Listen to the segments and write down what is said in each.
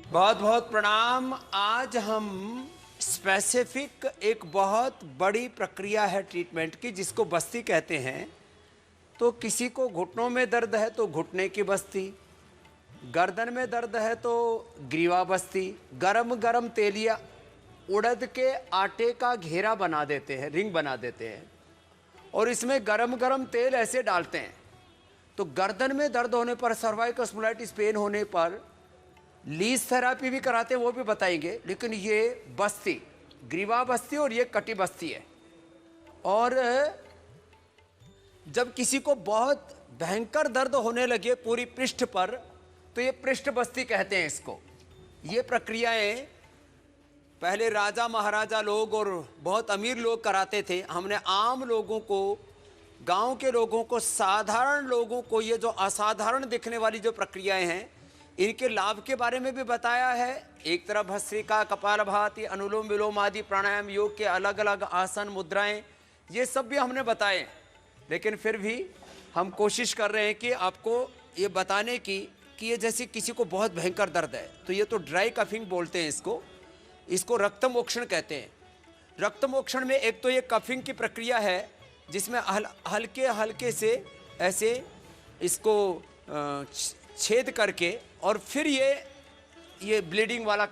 बहुत बहुत प्रणाम। आज हम स्पेसिफिक एक बहुत बड़ी प्रक्रिया है ट्रीटमेंट की, जिसको बस्ती कहते हैं। तो किसी को घुटनों में दर्द है तो घुटने की बस्ती, गर्दन में दर्द है तो ग्रीवा बस्ती, गरम गरम तेलिया उड़द के आटे का घेरा बना देते हैं, रिंग बना देते हैं, और इसमें गरम गरम तेल ऐसे डालते हैं। तो गर्दन में दर्द होने पर, सर्वाइकल स्पॉन्डिलाइटिस पेन होने पर लीज थेरापी भी कराते हैं, वो भी बताएंगे। लेकिन ये बस्ती ग्रीवा बस्ती और ये कटी बस्ती है। और जब किसी को बहुत भयंकर दर्द होने लगे पूरी पृष्ठ पर, तो ये पृष्ठ बस्ती कहते हैं इसको। ये प्रक्रियाएं पहले राजा महाराजा लोग और बहुत अमीर लोग कराते थे। हमने आम लोगों को, गांव के लोगों को, साधारण लोगों को ये जो असाधारण दिखने वाली जो प्रक्रियाएं हैं, इनके लाभ के बारे में भी बताया है। एक तरफ भस्त्रिका, कपालभाति, अनुलोम विलोम आदि प्राणायाम, योग के अलग अलग आसन, मुद्राएं, ये सब भी हमने बताए। लेकिन फिर भी हम कोशिश कर रहे हैं कि आपको ये बताने की कि ये जैसे किसी को बहुत भयंकर दर्द है, तो ये तो ड्राई कफिंग बोलते हैं इसको रक्तमोक्षण कहते हैं। रक्तमोक्षण में एक तो ये कफिंग की प्रक्रिया है, जिसमें हल्के हल्के से ऐसे इसको छेद करके, और फिर ये ब्लीडिंग वाला।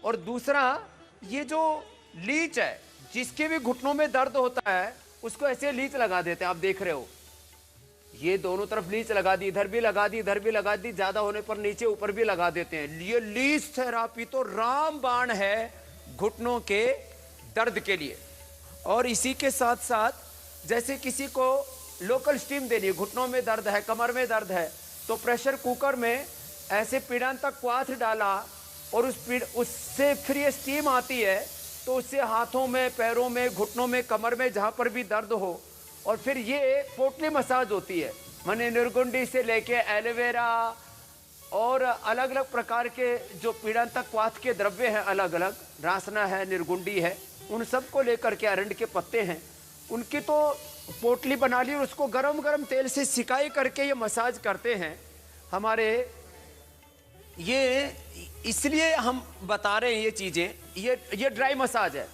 और दूसरा ये जो लीच है, जिसके भी घुटनों में दर्द होता है उसको ऐसे लीच लगा देते हैं। आप देख रहे हो, ये दोनों तरफ लीच लगा दी, इधर भी लगा दी, इधर भी लगा दी, ज्यादा होने पर नीचे ऊपर भी लगा देते हैं। ये लीच थेरापी तो रामबाण है घुटनों के दर्द के लिए। और इसी के साथ साथ जैसे किसी को लोकल स्टीम देनी है, घुटनों में दर्द है, कमर में दर्द है, तो प्रेशर कुकर में ऐसे पीड़ांतक क्वाथ डाला और उससे फिर ये स्टीम आती है, तो उससे हाथों में, पैरों में, घुटनों में, कमर में, जहाँ पर भी दर्द हो, और फिर ये पोटली मसाज होती है। माने निर्गुंडी से लेके एलोवेरा और अलग अलग प्रकार के जो पीड़ांतक क्वाथ के द्रव्य हैं, अलग अलग, रासना है, निर्गुंडी है, उन सब को लेकर के, अरंड के पत्ते हैं, उनकी तो पोटली बना ली और उसको गरम गरम तेल से सिकाई करके ये मसाज करते हैं हमारे। ये इसलिए हम बता रहे हैं ये चीज़ें। ये ड्राई मसाज है।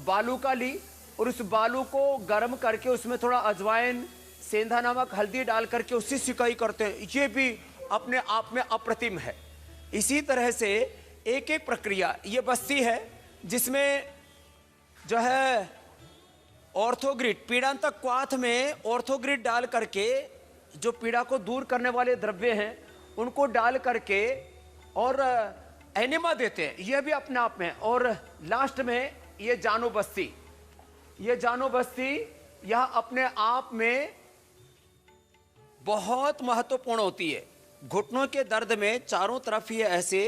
बालू का ली और उस बालू को गरम करके उसमें थोड़ा अजवाइन, सेंधा नमक, हल्दी डाल करके उससे सिकाई करते हैं। ये भी अपने आप में अप्रतिम है। इसी तरह से एक एक प्रक्रिया, ये बस्ती है जिसमें जो है ऑर्थोग्रिड, पीड़ांतक क्वाथ में ऑर्थोग्रिड डाल करके जो पीड़ा को दूर करने वाले द्रव्य हैं उनको डाल करके और एनिमा देते हैं। यह भी अपने आप में। और लास्ट में ये जानो बस्ती, ये जानो बस्ती यह अपने आप में बहुत महत्वपूर्ण होती है। घुटनों के दर्द में चारों तरफ ये ऐसे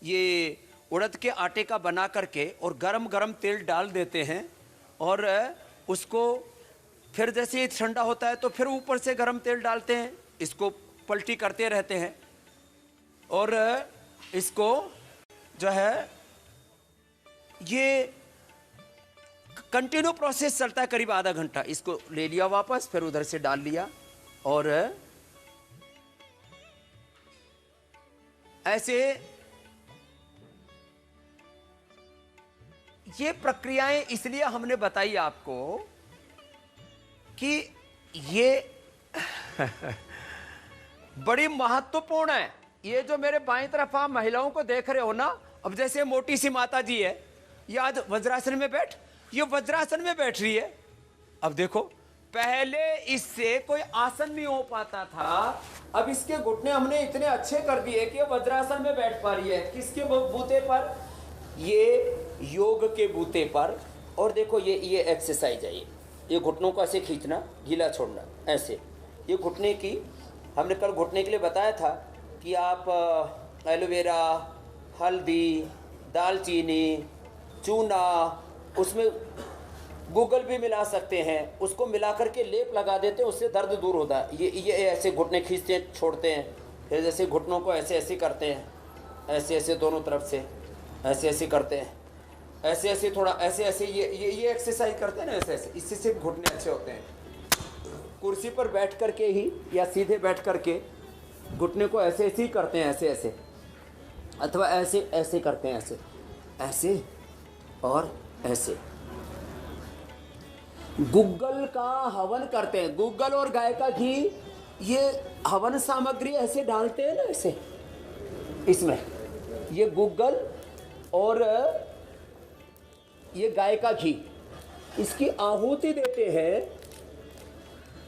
ये उड़द के आटे का बना करके और गरम गरम तेल डाल देते हैं, और उसको फिर जैसे ही ठंडा होता है तो फिर ऊपर से गरम तेल डालते हैं, इसको पलटी करते रहते हैं, और इसको जो है ये कंटिन्यू प्रोसेस चलता है करीब आधा घंटा। इसको ले लिया वापस, फिर उधर से डाल लिया, और ऐसे ये प्रक्रियाएं इसलिए हमने बताई आपको कि ये बड़ी महत्वपूर्ण है। ये जो मेरे बाईं तरफ आप महिलाओं को देख रहे हो ना, अब जैसे मोटी सी माता जी है, ये आज वज्रासन में ये वज्रासन में बैठ रही है। अब देखो, पहले इससे कोई आसन नहीं हो पाता था, अब इसके घुटने हमने इतने अच्छे कर दिए कि वज्रासन में बैठ पा रही है। किसके बूते पर? ये योग के बूते पर। और देखो ये एक्सरसाइज है, ये घुटनों को ऐसे खींचना, गीला छोड़ना, ऐसे। ये घुटने की, हमने कल घुटने के लिए बताया था कि आप एलोवेरा, हल्दी, दालचीनी, चूना, उसमें गूगल भी मिला सकते हैं, उसको मिला करके लेप लगा देते हैं, उससे दर्द दूर होता है। ये ऐसे घुटने खींचते हैं, छोड़ते हैं, फिर जैसे घुटनों को ऐसे ऐसे करते हैं, ऐसे ऐसे दोनों तरफ से ऐसे ऐसे करते हैं, ऐसे ऐसे थोड़ा ऐसे ऐसे, ये एक्सरसाइज करते हैं ना, ऐसे ऐसे, इससे सिर्फ घुटने अच्छे होते हैं। कुर्सी पर बैठ करके ही या सीधे बैठ करके घुटने को ऐसे ऐसे ही करते हैं, ऐसे ऐसे, अथवा ऐसे ऐसे करते हैं, ऐसे ऐसे और ऐसे। गुग्गल का हवन करते हैं। गुग्गल और गाय का घी, ये हवन सामग्री ऐसे डालते हैं ना, ऐसे इसमें ये गुग्गल और ये गाय का घी, इसकी आहुति देते हैं।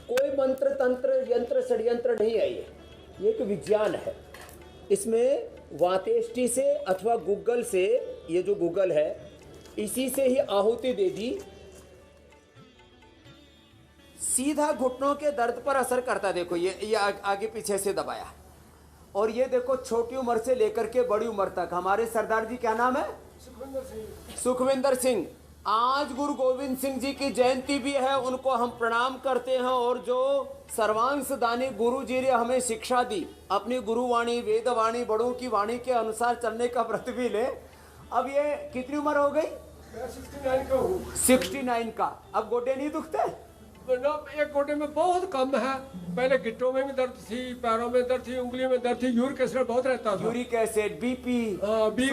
कोई मंत्र तंत्र यंत्र षड्यंत्र नहीं है, ये एक विज्ञान है। इसमें वातेष्टि से अथवा गुग्गल से, ये जो गुग्गल है इसी से ही आहुति दे दी, सीधा घुटनों के दर्द पर असर करता है। देखो ये आगे पीछे से दबाया, और ये देखो छोटी उम्र से लेकर के बड़ी उम्र तक। हमारे सरदार जी क्या नाम है? सुखविंदर सिंह। आज गुरु गोविंद सिंह जी की जयंती भी है, उनको हम प्रणाम करते हैं। और जो सर्वांश दानी गुरु जी ने हमें शिक्षा दी, अपनी गुरुवाणी वेदवाणी बड़ों की वाणी के अनुसार चलने का व्रत भी ले। अब ये कितनी उम्र हो गई? 69 का हूँ। 69 का। अब गोडे नहीं दुखते? एक गोटे में बहुत कम है। पहले गिट्टों में भी दर्द थी, पैरों में दर्द थी, उंगलियों में दर्द थी, यूरिक एसिड बहुत रहता था। यूरिक एसिड, बीपी भी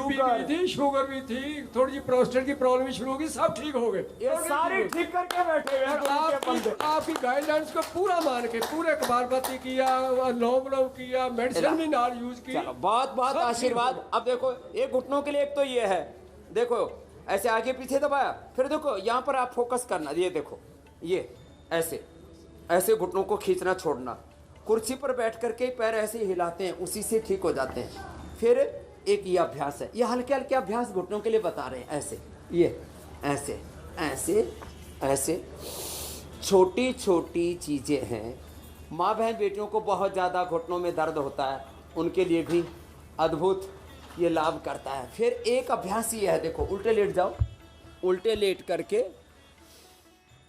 थी, शुगर भी थी, थोड़ी सी प्रोस्टेट की प्रॉब्लम भी शुरू होगी, सब ठीक हो गए। ये सारे ठीक करके बैठे हुए हैं। आपकी गाइडलाइंस को पूरा मान के पूरे कबारबत्ती किया, लौंग किया, मेडिसिन भी नाल यूज की। बहुत बहुत आशीर्वाद। अब देखो ये घुटनों के लिए एक तो ये है, देखो ऐसे आगे पीछे दबाया, फिर देखो यहाँ पर आप फोकस करना, ये देखो ये ऐसे ऐसे घुटनों को खींचना छोड़ना। कुर्सी पर बैठ करके पैर ऐसे हिलाते हैं, उसी से ठीक हो जाते हैं। फिर एक ये अभ्यास है, ये हल्के हल्के अभ्यास घुटनों के लिए बता रहे हैं। ऐसे ये ऐसे ऐसे ऐसे छोटी छोटी चीज़ें हैं। माँ बहन बेटियों को बहुत ज़्यादा घुटनों में दर्द होता है, उनके लिए भी अद्भुत ये लाभ करता है। फिर एक अभ्यास ये है, देखो उल्टे लेट जाओ, उल्टे लेट करके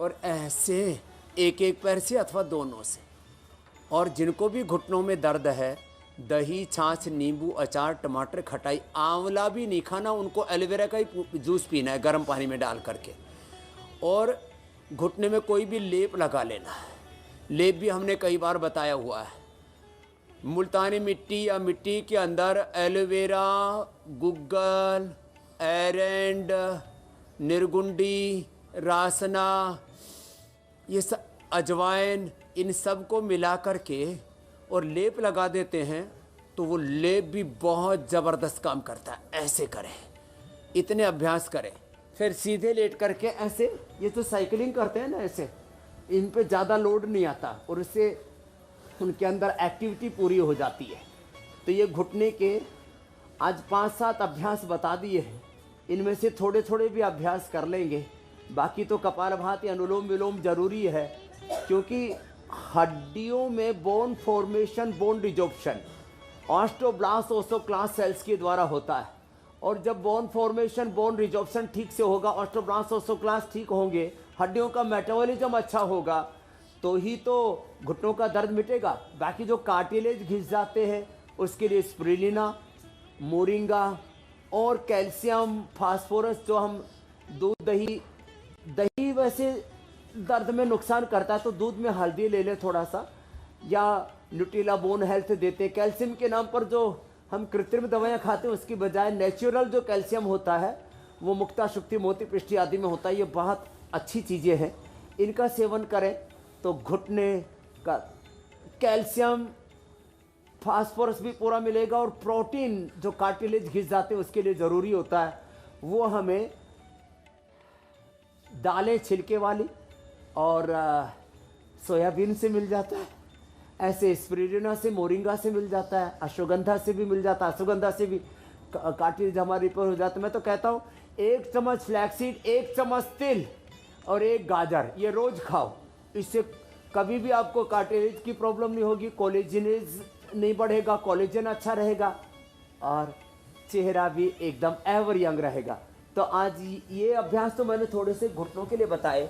और ऐसे एक एक पैर से अथवा दोनों से। और जिनको भी घुटनों में दर्द है, दही छाछ नींबू अचार टमाटर खटाई, आंवला भी नहीं खाना, उनको एलोवेरा का ही जूस पीना है गर्म पानी में डाल करके। और घुटने में कोई भी लेप लगा लेना है। लेप भी हमने कई बार बताया हुआ है। मुल्तानी मिट्टी या मिट्टी के अंदर एलोवेरा, गुग्गल, एरेंड, निर्गुंडी, रासना, ये सब अजवाइन, इन सब को मिला करके और लेप लगा देते हैं, तो वो लेप भी बहुत ज़बरदस्त काम करता है। ऐसे करें, इतने अभ्यास करें। फिर सीधे लेट करके ऐसे, ये तो साइकिलिंग करते हैं ना, ऐसे इन पे ज़्यादा लोड नहीं आता और इससे उनके अंदर एक्टिविटी पूरी हो जाती है। तो ये घुटने के आज 5-7 अभ्यास बता दिए हैं। इनमें से थोड़े थोड़े भी अभ्यास कर लेंगे, बाकी तो कपालभाति अनुलोम विलोम जरूरी है, क्योंकि हड्डियों में bone formation, bone resorption osteoblast osteoclast cells के द्वारा होता है। और जब बोन फॉर्मेशन बोन रिजॉर्प्शन ठीक से होगा, ऑस्टोब्लास्ट ओस्टोक्लास्ट ठीक होंगे, हड्डियों का मेटाबॉलिज्म अच्छा होगा, तो ही तो घुटनों का दर्द मिटेगा। बाकी जो कार्टिलेज घिस जाते हैं, उसके लिए स्प्रुलिना, मोरिंगा और कैल्शियम फास्फोरस, जो हम दूध दही वैसे दर्द में नुकसान करता है, तो दूध में हल्दी ले लें थोड़ा सा, या न्यूट्रिला बोन हेल्थ देते हैं। कैल्शियम के नाम पर जो हम कृत्रिम दवाइयाँ खाते हैं, उसकी बजाय नेचुरल जो कैल्शियम होता है वो मुक्ता शुक्ति मोती पृष्टि आदि में होता है। ये बहुत अच्छी चीज़ें हैं, इनका सेवन करें तो घुटने का कैल्शियम फास्फोरस भी पूरा मिलेगा। और प्रोटीन जो कार्टिलेज घिस जाते हैं उसके लिए ज़रूरी होता है, वो हमें दालें छिलके वाली और सोयाबीन से मिल जाता है। ऐसे स्पिरुलिना से, मोरिंगा से मिल जाता है, अश्वगंधा से भी मिल जाता है। अश्वगंधा से भी कार्टिलेज हमारी रिपेयर हो जाता है। मैं तो कहता हूँ 1 चम्मच फ्लैक्सीड, 1 चम्मच तिल और 1 गाजर, ये रोज़ खाओ। इससे कभी भी आपको कार्टिलेज की प्रॉब्लम नहीं होगी, कोलेजिनेज नहीं बढ़ेगा, कोलेजन अच्छा रहेगा और चेहरा भी एकदम एवर यंग रहेगा। तो आज ये अभ्यास तो मैंने थोड़े से घुटनों के लिए बताए।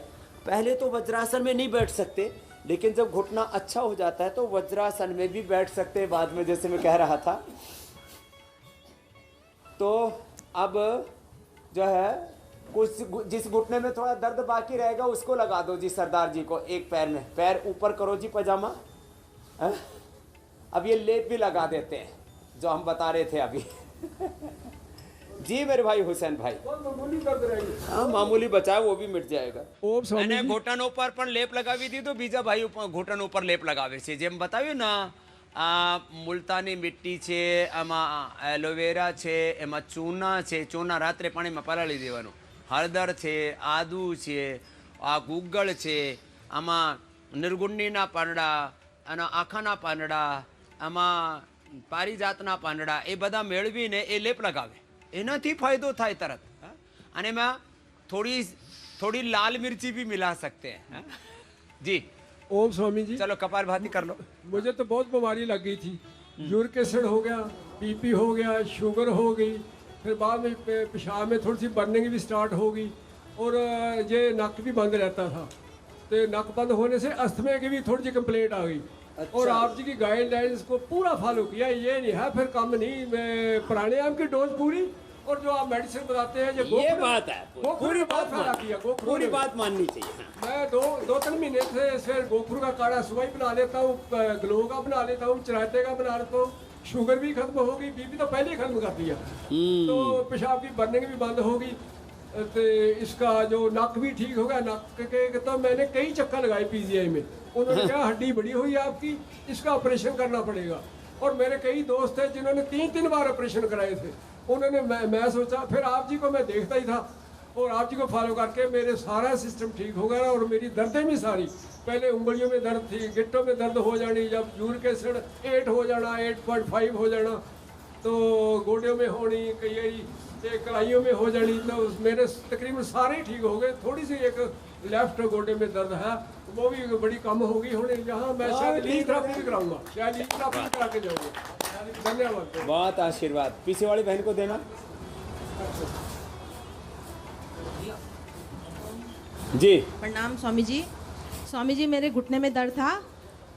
पहले तो वज्रासन में नहीं बैठ सकते, लेकिन जब घुटना अच्छा हो जाता है तो वज्रासन में भी बैठ सकते हैं बाद में, जैसे मैं कह रहा था। तो अब जो है कुछ जिस घुटने में थोड़ा दर्द बाकी रहेगा उसको लगा दो जी सरदार जी को, एक पैर में। पैर ऊपर करो जी पजामा। अब ये लेप भी लगा देते हैं जो हम बता रहे थे अभी। जी मेरे भाई हुसैन भाई, बहुत मामूली दर्द रहेगी। हाँ मामूली बचाए वो भी मिट जाएगा। ओम स्वामी मैंने जी घोटन ऊपर पण लेप लगावी दी तो बीजा भाई घोटन ઉપર લેપ લગાવે છે। જેમ બતાવ્યું ને આ મુલતાની મિટ્ટી છે, આમાં એલોવેરા છે, એમાં ચૂના છે, ચૂના રાત્રે પાણીમાં પલાળી દેવાનું, હળદર છે, આદુ છે, આ ગુગળ છે, આમાં નિર્ગુંડીના પાંદડા અને આખાના પાંદડા, આમાં પારિજાતના પાંદડા, એ બધા મેળવીને એ લેપ લગાવે, એનાથી ફાયદો થાય તરત। અને એમાં थोड़ी लाल मिर्ची भी मिला सकते हैं। हाँ? जी ओम स्वामी जी, चलो कपालभाति कर लो। मुझे तो बहुत बीमारी लग गई थी। यूरिक एसिड हो गया, बीपी हो गया, शुगर हो गई, फिर बाद में पेशाब में थोड़ी सी बर्निंग भी स्टार्ट हो गई, और ये नक भी बंद रहता था। तो नक बंद होने से अस्थमे की भी थोड़ी सी कंप्लेंट आ गई। अच्छा। और आप जी की गाइडलाइंस को पूरा फॉलो किया। ये नहीं है फिर कम नहीं, प्राणायाम की डोज पूरी, और जो आप मेडिसिन बताते हैं ये बात है, पूरी बात फैला किया। पूरी बात माननी चाहिए। मैं दो 3 महीने से फिर गोखरू का काढ़ा सुबह ही बना लेता हूँ, ग्लो का बना लेता हूँ, चराते का बना लेता हूँ। शुगर भी खत्म हो गई, बीपी तो पहले ही खत्म कर दिया, तो पेशाब की बर्निंग भी बंद हो गई। तो इसका जो नक भी ठीक हो गया। नक के तो मैंने कई चक्कर लगाए पीजीआई में। उन्होंने कहा हड्डी बड़ी हुई है आपकी, इसका ऑपरेशन करना पड़ेगा। और मेरे कई दोस्त थे जिन्होंने 3 बार ऑपरेशन कराए थे। उन्होंने मैं सोचा, फिर आप जी को मैं देखता ही था, और आप जी को फॉलो करके मेरे सारा सिस्टम ठीक हो गया। और मेरी दर्दें भी सारी, पहले उंगलियों में दर्द थी, गिट्टों में दर्द हो जानी, जब यूरिक एसिड 8 हो जाना, 8.5 हो जाना, तो गोड्यों में होनी, कई कलाइयों में हो जानी, तो मेरे तकरीबन सारे ठीक हो गए। थोड़ी सी एक लेफ्ट गोडे में दर्द है, वो भी बड़ी कम होगी होने। यहाँ मैं शायद लीज थेरेपी भी कराऊंगा, शायद लीज थेरेपी भी करा के जाऊंगा। धन्यवाद। बहुत आशीर्वाद। पीछे वाली बहन को देना जी। प्रणाम स्वामी जी। स्वामी जी, मेरे घुटने में दर्द था,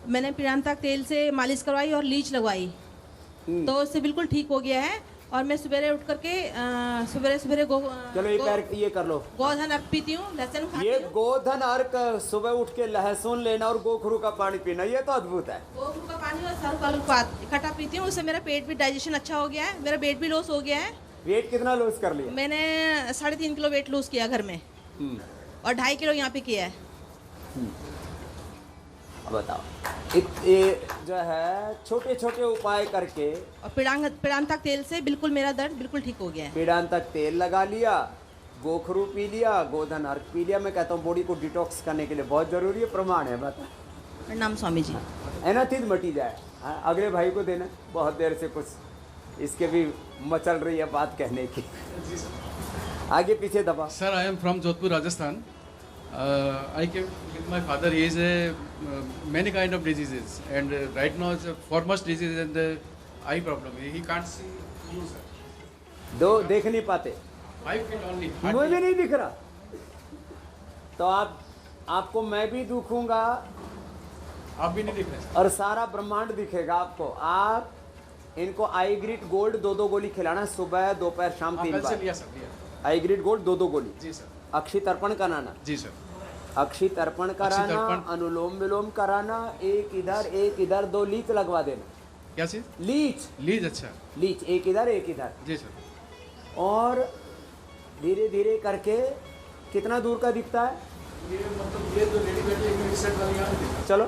मैंने पिरांतक तेल से मालिश करवाई और लीच लगवाई, तो उससे बिल्कुल ठीक हो गया है। और मैं सवेरे उठ करके सवेरे चलो ये कर लो। गोधन अर्क पीती हूँ, लहसुन खाती ये हूँ। गोधन अर्क सुबह उठ के लहसुन लेना और गोखरू का पानी पीना, ये तो अद्भुत है। गोखरू का पानी और सरु का पात इकट्ठा पीती हूँ, उससे मेरा पेट भी डाइजेशन अच्छा हो गया है, मेरा वेट भी लॉस हो गया है। वेट कितना लॉस कर लिया? मैंने 3.5 किलो वेट लॉस किया घर में, और 2.5 किलो यहाँ पे किया है। अब बताओ, ये जो है छोटे छोटे उपाय करके, और पिरांतक तेल से बिल्कुल मेरा दर्द बिल्कुल ठीक हो गया है। पीड़ांतक तेल लगा लिया, गोखरू पी लिया, गोधन अर्क पी लिया। मैं कहता हूँ बॉडी को डिटॉक्स करने के लिए बहुत जरूरी है, प्रमाण है। बता प्रणाम स्वामी जी। एनाथिन मटी जाए। हाँ, अगले भाई को देना। बहुत देर से कुछ इसके भी मचल रही है बात कहने की। आगे पीछे दबा। Sir, I am from Jodhpur, Rajasthan. I came with my father. He is many kind of diseases, and right now it's a foremost disease and the eye problem. He can't see you, sir. दो देख नहीं पाते, 5 feet only. मुझे भी नहीं दिख रहा। तो आपको मैं भी दुखूंगा आप भी नहीं दिख रहे, और सारा ब्रह्मांड दिखेगा आपको। आप इनको आई ग्रिड गोल्ड 2 गोली खिलाना, सुबह दोपहर शाम 3 कल से बार। लिया सर, लिया। आई ग्रिड गोल्ड 2 गोली। जी सर। अक्षी तर्पण कराना, जी सर। अक्षी तर्पण कराना, तर्पण। अनुलोम विलोम कराना, एक इधर 2 लीच लगवा देना। क्या चीज? Leach lease. अच्छा। लीच, एक इधर। जी सर। और धीरे धीरे करके कितना दूर का दिखता है? ये जो लेडी बैठी है इस साइड वाली यहाँ दिखता है। चलो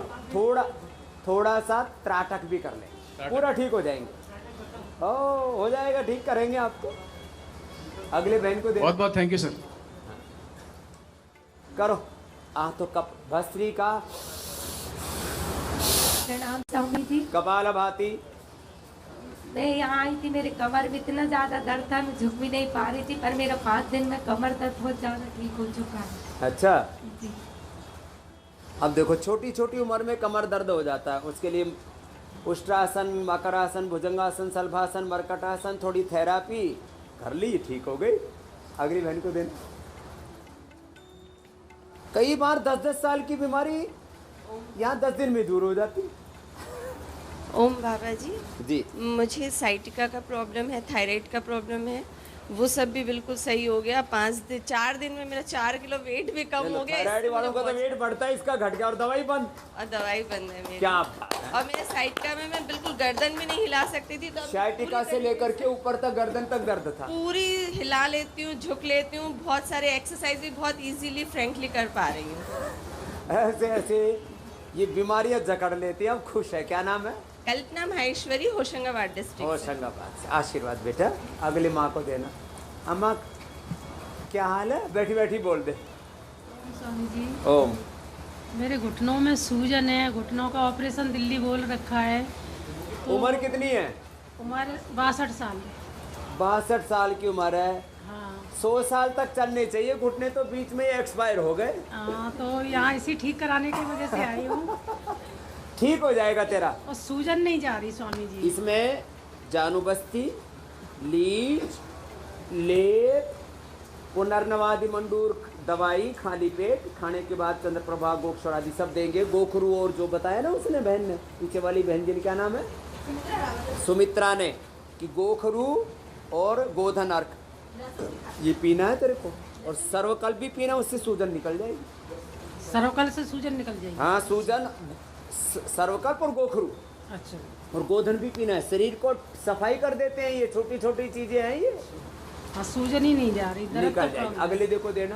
थोड़ा सा त्राटक भी कर ले, पूरा ठीक हो जाएंगे। हो जाएगा, ठीक करेंगे आपको। अगले बहन को दे। बहुत बहुत थैंक यू सर। करो। तो कप भस्त्री का प्रणाम स्वामी जी। कपालभाति। मैं यहाँ आई थी, मेरे कमर में इतना ज़्यादा दर्द था, मैं झुक भी नहीं पा रही थी, पर मेरा 5 दिन में कमर दर्द बहुत ज़्यादा ठीक हो चुका है। अच्छा, जी। अब देखो छोटी छोटी उम्र में कमर दर्द हो जाता है, उसके लिए उष्ट्रासन, मकरासन, भुजंगासन, सल्भासन, मरकटासन, थोड़ी थेरापी कर ली, ठीक हो गई। अगली बहन को देना। कई बार 10-10 साल की बीमारी यहाँ 10 दिन में दूर हो जाती। ओम बाबा जी, जी। मुझे साइटिका का प्रॉब्लम है, थायराइड का प्रॉब्लम है, वो सब भी बिल्कुल सही हो गया। 4 दिन में मेरा 4 किलो वेट भी कम हो गया। थायराइड इससे वालों का तो मुझे वेट बढ़ता है, इसका घट गया और दवाई बंद। और दवाई बंद है मेरी। क्या बात है। और मेरे साइटिका में मैं बिल्कुल गर्दन भी नहीं हिला सकती थी, तो साइटिका से लेकर के ऊपर तक गर्दन तक दर्द था। पूरी हिला लेती हूँ, झुक लेती हूँ, बहुत सारे एक्सरसाइज भी बहुत इजीली फ्रेंकली कर पा रही हूँ। ऐसे ऐसे ये बीमारियां जकड़ लेती है। अब खुश है। क्या नाम है? कल्पना माहेश्वरी, होशंगाबाद डिस्ट्रिक्ट। होशंगाबाद से। आशीर्वाद बेटा अगली माँ को देना। अम्मा क्या हाल है? बैठी बैठी बोल दे। स्वामी जी, ओम। मेरे घुटनों में सूजन है, घुटनों का ऑपरेशन दिल्ली बोल रखा है। उम्र कितनी है? उम्र 62 साल। 62 साल की उम्र है। हाँ 100 साल तक चलने चाहिए। घुटने तो बीच में एक्सपायर हो गए। हाँ, तो यहाँ इसी ठीक कराने की वजह से आई हूँ। ठीक हो जाएगा तेरा। और सूजन नहीं जा रही स्वामी जी। इसमें जानुबस्ती, लीच, लेप, पुनर्नवादि मंडूर दवाई खाली पेट खाने के बाद चंद्रप्रभा गोक्षर आदि सब देंगे। गोखरू और जो बताया ना उसने बहन ने, पीछे वाली बहन जी ने, क्या नाम है? सुमित्रा ने, कि गोखरू और गोधन अर्क ये पीना है तेरे को। और सर्वकल्प भी पीना, उससे सूजन निकल जाएगी। सर्वकल से सूजन निकल जाएगी। हाँ सूजन, सर्वकल्प और गोखरू अच्छा। और गोधन भी पीना है। शरीर को सफाई कर देते हैं। ये छोटी छोटी चीजें हैं ये। हाँ सूजन ही नहीं जा रही, दर्द निकल तो जाएगी। कम है। अगले देखो देना।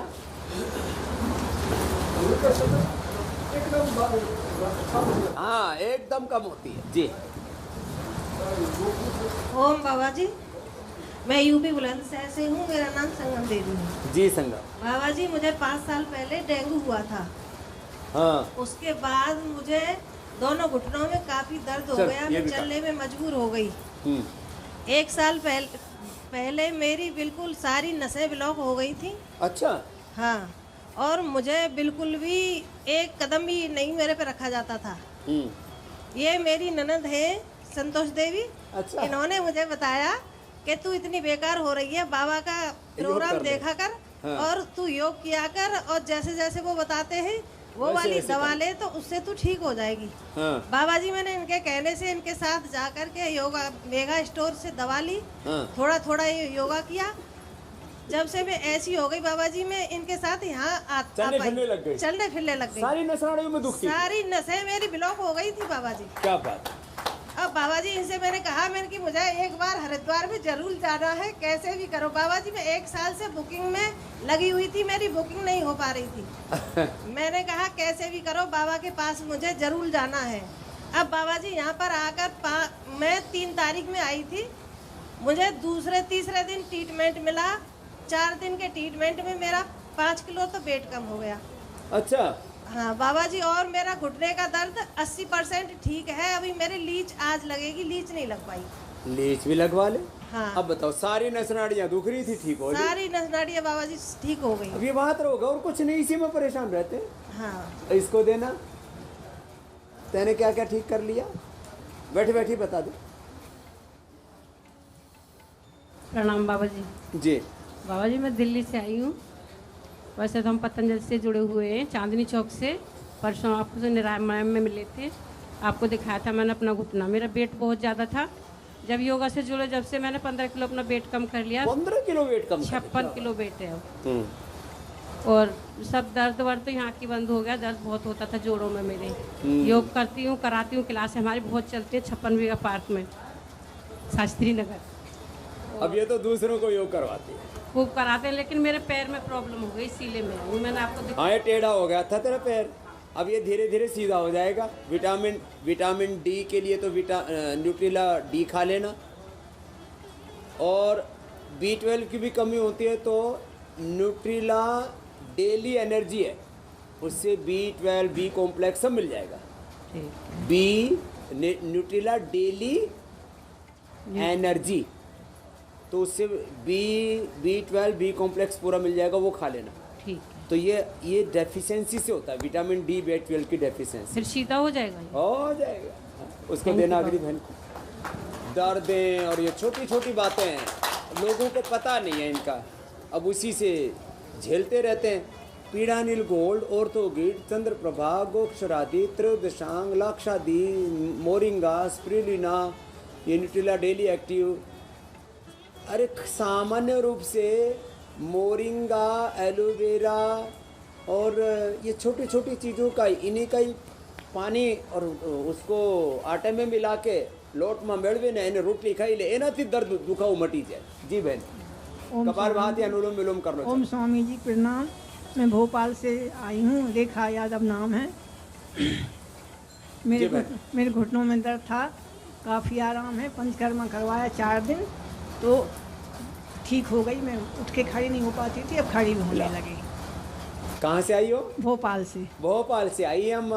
हाँ एकदम कम होती है जी। ओम बाबा जी, मैं यूपी बुलंदशहर से हूँ। मेरा नाम संगम देवी है। जी संगम। बाबा जी मुझे 5 साल पहले डेंगू हुआ था। हाँ उसके बाद मुझे दोनों घुटनों में काफी दर्द हो चल, गया। ये मैं भी कर। चलने में मजबूर हो गई। हम्म। 1 साल पहले मेरी बिल्कुल सारी नसें ब्लॉक हो गई थी। अच्छा। हाँ, और मुझे बिल्कुल भी एक कदम भी नहीं मेरे पे रखा जाता था। ये मेरी ननद है संतोष देवी। अच्छा। इन्होंने मुझे बताया कि तू इतनी बेकार हो रही है, बाबा का प्रोग्राम कर ले। देखा कर। हाँ। और तू योग किया कर, और जैसे जैसे वो बताते हैं वो वैसे वाली वैसे दवा कर। ले, तो उससे तू ठीक हो जाएगी। हाँ। बाबा जी मैंने इनके कहने से इनके साथ जाकर के योगा मेगा स्टोर से दवा ली। हाँ। थोड़ा थोड़ा ये योगा किया। जब से मैं ऐसी हो गई बाबा जी, मैं इनके साथ यहाँ चलने फिरने लग गई। चलने फिरने लग गई। सारी नसनाड़ियों में दुखती। सारी नसें मेरी ब्लॉक हो गई थी बाबा जी। क्या बात। अब बाबा जी इनसे मैंने कहा कि मुझे एक बार हरिद्वार में जरूर जाना है, कैसे भी करो। बाबा जी मैं 1 साल से बुकिंग में लगी हुई थी, मेरी बुकिंग नहीं हो पा रही थी। मैंने कहा कैसे भी करो, बाबा के पास मुझे जरूर जाना है। अब बाबा जी यहाँ पर आकर मैं 3 तारीख में आई थी। मुझे दूसरे तीसरे दिन ट्रीटमेंट मिला। 4 दिन के ट्रीटमेंट में मेरा 5 किलो तो वेट कम हो गया। अच्छा। हाँ बाबा जी, और मेरा घुटने का दर्द 80% ठीक है। अभी मेरी लीच आज लगेगी, लीच नहीं लग पाई। लीच भी लगवा ले। हाँ। अब बताओ, सारी नसनाड़ियाँ दुख रही थी, ठीक हो गई? सारी नसनाड़ियाँ बाबा जी ठीक हो गई। अब ये बात होगा और कुछ नहीं, इसी में परेशान रहते हैं। हाँ। इसको देना। तेने क्या क्या ठीक कर लिया? बैठी बैठी बता दो। प्रणाम बाबा जी। जी। बाबा जी मैं दिल्ली से आई हूँ। वैसे तो हम पतंजलि से जुड़े हुए हैं, चांदनी चौक से। परसों आपको जो निरामयम में मिले थे, आपको दिखाया था मैंने अपना घुटना। मेरा वेट बहुत ज़्यादा था। जब योगा से जुड़े, जब से मैंने 15 किलो अपना वेट कम कर लिया। 15 किलो वेट कम? 56 किलो वेट है अब। और सब दर्द वर्द तो यहाँ की बंद हो गया। दर्द बहुत होता था जोड़ों में मेरे। योग करती हूँ, कराती हूँ, क्लास हमारी बहुत चलती है 56 बीघा पार्क में, शास्त्री नगर। अब ये तो दूसरों को योग करवाती है। खूब कराते हैं, लेकिन मेरे पैर में प्रॉब्लम हो गई, इसीलिए मैं आई हूँ। मैंने आपको हाँ, ये टेढ़ा हो गया था तेरा पैर। अब ये धीरे धीरे सीधा हो जाएगा। विटामिन डी के लिए तो न्यूट्रिला डी खा लेना। और B12 की भी कमी होती है तो न्यूट्रिला डेली एनर्जी है, उससे B12 बी कॉम्प्लेक्स सब मिल जाएगा। न्यूट्रिला डेली एनर्जी, तो उससे B12 बी कॉम्प्लेक्स पूरा मिल जाएगा, वो खा लेना। ठीक। तो ये डेफिशिएंसी से होता है, विटामिन डी B12 की डेफिशिएंसी। फिर सीधा हो जाएगा ये? हो जाएगा। उसको देना अगली बहन को। दर्दें और ये छोटी छोटी बातें हैं, लोगों को पता नहीं है इनका, अब उसी से झेलते रहते हैं। पीड़ानील गोल्ड, ऑर्थोगिड, चंद्रप्रभा, गोक्षरादि, त्रयोदशांग, लाक्षादि, मोरिंगा, स्प्रिलिना, ये न्यूट्रिला डेली एक्टिव, अरे सामान्य रूप से मोरिंगा, एलोवेरा और ये छोटी छोटी चीज़ों का इन्हीं का ही पानी और उसको आटे में मिला के लोट में मेड़वे ने इन्हें रोटली खाई ले एनाથી दर्द दुखाव मटी जाए। जी बहन, कपालभाति अनुलोम विलोम कर लो। ओम स्वामी जी प्रणाम। मैं भोपाल से आई हूँ, रेखा यादव नाम है। मेरे घुटनों में दर्द था, काफ़ी आराम है। पंचकर्मा करवाया 4 दिन तो ठीक हो गई। मैं उठ के खड़ी नहीं हो पाती थी, अब खड़ी भी होने लगी। कहाँ से आई हो? भोपाल से। भोपाल से आई हम।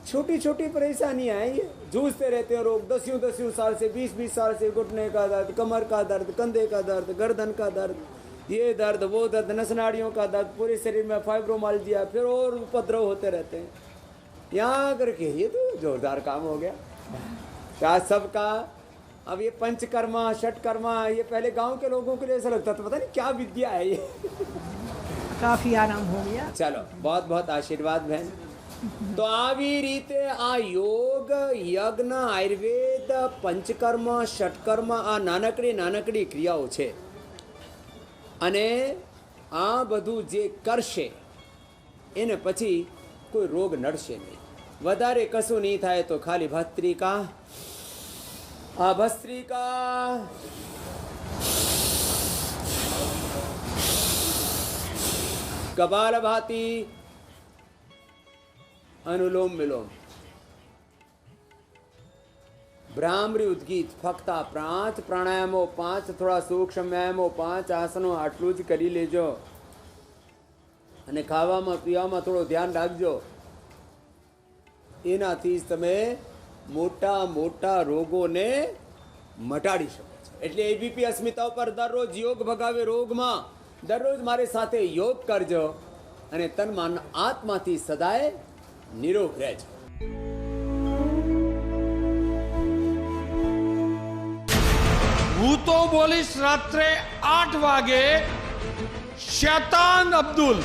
छोटी छोटी परेशानियां हैं, ये जूझते रहते हैं लोग 10 साल से, 20 साल से। घुटने का दर्द, कमर का दर्द, कंधे का दर्द, गर्दन का दर्द, ये दर्द वो दर्द, नस नाड़ियों का दर्द, पूरे शरीर में फाइब्रोमाइल्जिया, फिर और उपद्रव होते रहते हैं। यहाँ करके ये तो जोरदार काम हो गया क्या सबका। अब ये पंचकर्मा, षटकर्मा, ये पहले गांव के लोगों के लिए ऐसा लगता था पता नहीं क्या विद्या है ये। काफ़ी आराम हो गया। चलो, बहुत बहुत आशीर्वाद बहन। तो આવી રીતે આ યોગ, યજ્ઞ, આયુર્વેદ, પંચકર્મ, ષટકર્મ આ નાનકડી ક્રિયાઓ છે અને આ બધું જે કરશે એને પછી કોઈ રોગ નડશે નહીં। વધારે કશું નહીં થાય તો ખાલી ભસ્ત્રિકા, આ ભસ્ત્રિકા, કપાલભાતિ, अनुलोम विलोम, भ्रामरी उद्गीत, फक्त 5 प्राणायामो, 5 थोड़ा सूक्ष्म व्यायामो, 5 आसनो आटલું જ કરી લેજો અને ખાવામાં પીવામાં થોડો ધ્યાન રાખજો। એનાથી જ તમે મોટા મોટા રોગોને મટાડી શકો છો। એટલે એબીપી અસ્મિતા ઉપર દરરોજ યોગ ભગાવે રોગમાં, દરરોજ મારી સાથે યોગ કરજો અને તન મન આત્માથી સદાય નિરોગ રહેજો। હું તો બોલીશ રાત્રે 8 વાગે શૈતાન અબ્દુલ।